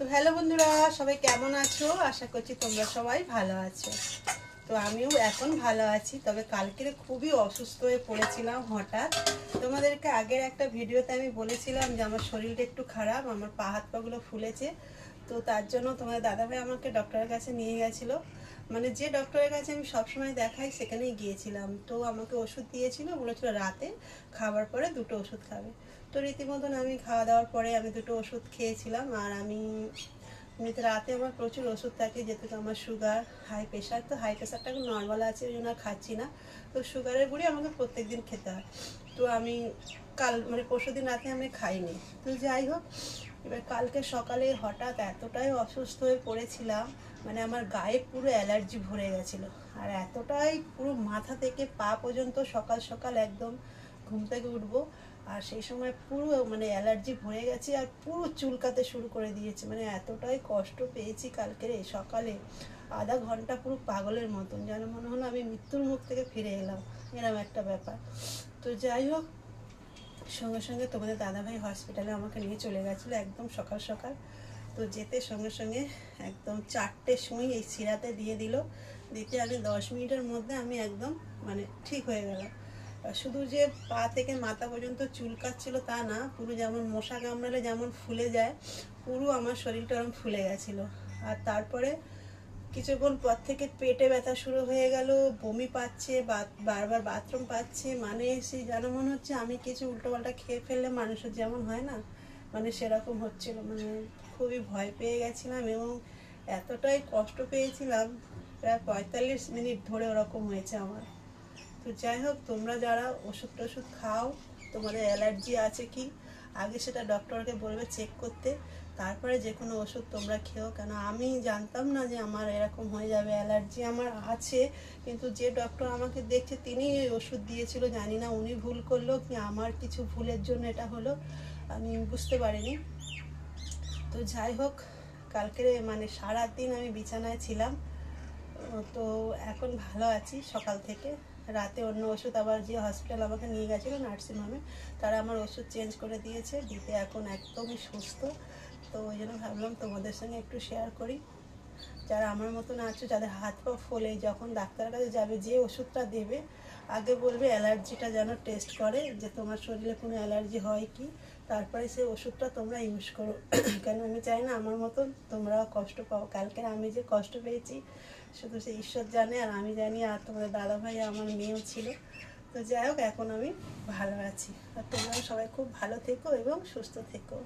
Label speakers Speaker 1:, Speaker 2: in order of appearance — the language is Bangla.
Speaker 1: তো হ্যালো বন্ধুরা, সবাই কেমন আছো? আশা করছি তোমরা সবাই ভালো আছো। তো আমিও এখন ভালো আছি, তবে কালকে খুবই অসুস্থ হয়ে পড়েছিলাম হঠাৎ। তোমাদেরকে আগের একটা ভিডিওতে আমি বলেছিলাম যে আমার শরীরটা একটু খারাপ, আমার পা হাত পাগুলো ফুলেছে। তো তার জন্য তোমার দাদাভাই আমাকে ডক্টরের কাছে নিয়ে গেছিলো। মানে যে ডক্টরের কাছে আমি সবসময় দেখাই সেখানেই গিয়েছিলাম। তো আমাকে ওষুধ দিয়েছিল, বলেছিল রাতে খাবার পরে 2টো ওষুধ খাবে। তো রীতিমতন আমি খাওয়া দাওয়ার পরে আমি 2টো ওষুধ খেয়েছিলাম। আর আমি এমনিতে রাতে আমার প্রচুর ওষুধ থাকে, যেহেতু আমার সুগার, হাই প্রেশার। তো হাই প্রেশারটা এখন নর্মাল আছে, ওই জন্য আর খাচ্ছি না। তো সুগারের গুঁড়ি আমাকে প্রত্যেক দিন খেতে হয়। তো আমি মানে পরশু দিন রাতে আমি খাইনি। তো যাই হোক, এবার কালকে সকালে হঠাৎ এতটাই অসুস্থ হয়ে পড়েছিলাম, মানে আমার গায়ে পুরো অ্যালার্জি ভরে গেছিলো। আর এতটাই পুরো মাথা থেকে পা পর্যন্ত সকাল সকাল একদম ঘুম থেকে উঠবো আর সেই সময় পুরো মানে অ্যালার্জি ভরে গেছে আর পুরো চুলকাতে শুরু করে দিয়েছে। মানে এতটাই কষ্ট পেয়েছি কালকের এই সকালে, আধা ঘন্টা পুরো পাগলের মতন, যেন মনে হলো আমি মৃত্যুর মুখ থেকে ফিরে এলাম, এরকম একটা ব্যাপার। তো যাই হোক, সঙ্গে সঙ্গে তোমাদের দাদাভাই হসপিটালে আমাকে নিয়ে চলে গেছিলো একদম সকাল সকাল। তো যেতে সঙ্গে সঙ্গে একদম 4টে সুই এই শিরাতে দিয়ে দিল। দিতে আমি 10 মিনিটের মধ্যে আমি একদম মানে ঠিক হয়ে গেলাম। শুধু যে পা থেকে মাথা পর্যন্ত চুলকাচ্ছিল তা না, পুরো যেমন মশা কামড়ালে যেমন ফুলে যায়, পুরো আমার শরীরটা এরকম ফুলে গেছিলো। আর তারপরে কিছুক্ষণ পর থেকে পেটে ব্যথা শুরু হয়ে গেল, বমি পাচ্ছে, বারবার বাথরুম পাচ্ছে। মানে সেই যেন মনে হচ্ছে আমি কিছু উল্টোপাল্টা খেয়ে ফেললে মানুষের যেমন হয় না, মানে সেরকম হচ্ছিল। মানে খুবই ভয় পেয়ে গেছিলাম এবং এতটাই কষ্ট পেয়েছিলাম, প্রায় 45 মিনিট ধরে ওরকম হয়েছে আমার। তো যাই হোক, তোমরা যারা ওষুধ টষুধ খাও, তোমাদের অ্যালার্জি আছে কি আগে সেটা ডক্টরকে বলবে চেক করতে, তারপরে যে কোনো ওষুধ তোমরা খেও। কেন আমি জানতাম না যে আমার এরকম হয়ে যাবে, অ্যালার্জি আমার আছে। কিন্তু যে ডক্টর আমাকে দেখছে তিনি ওষুধ দিয়েছিল, জানি না উনি ভুল করলো কি আমার কিছু ভুলের জন্য এটা হলো, আমি বুঝতে পারিনি। তো যাই হোক, কালকে মানে সারাদিন আমি বিছানায় ছিলাম। তো এখন ভালো আছি সকাল থেকে। রাতে অন্য ওষুধ আবার যে হসপিটাল আমাকে নিয়ে গেছিলো নার্সিংহোমে, তারা আমার ওষুধ চেঞ্জ করে দিয়েছে, দিতে এখন একদমই সুস্থ। তো ওই জন্য ভাবলাম তোমাদের সঙ্গে একটু শেয়ার করি। যারা আমার মতন আছো, যাদের হাত পা ফোলে, যখন ডাক্তারের কাছে যাবে যে ওষুধটা দেবে আগে বলবে অ্যালার্জিটা যেন টেস্ট করে, যে তোমার শরীরে কোনো অ্যালার্জি হয় কি, তারপরে সেই ওষুধটা তোমরা ইউজ করো। কেন আমি চাই না আমার মতন তোমরাও কষ্ট পাও। কালকে আমি যে কষ্ট পেয়েছি শুধু সে ঈশ্বর জানে আর আমি জানি, আর তোমাদের দাদাভাই আমার মেয়েও ছিল। তো যাই হোক, এখন আমি ভালো আছি। আর তোমরাও সবাই খুব ভালো থেকো এবং সুস্থ থেকো।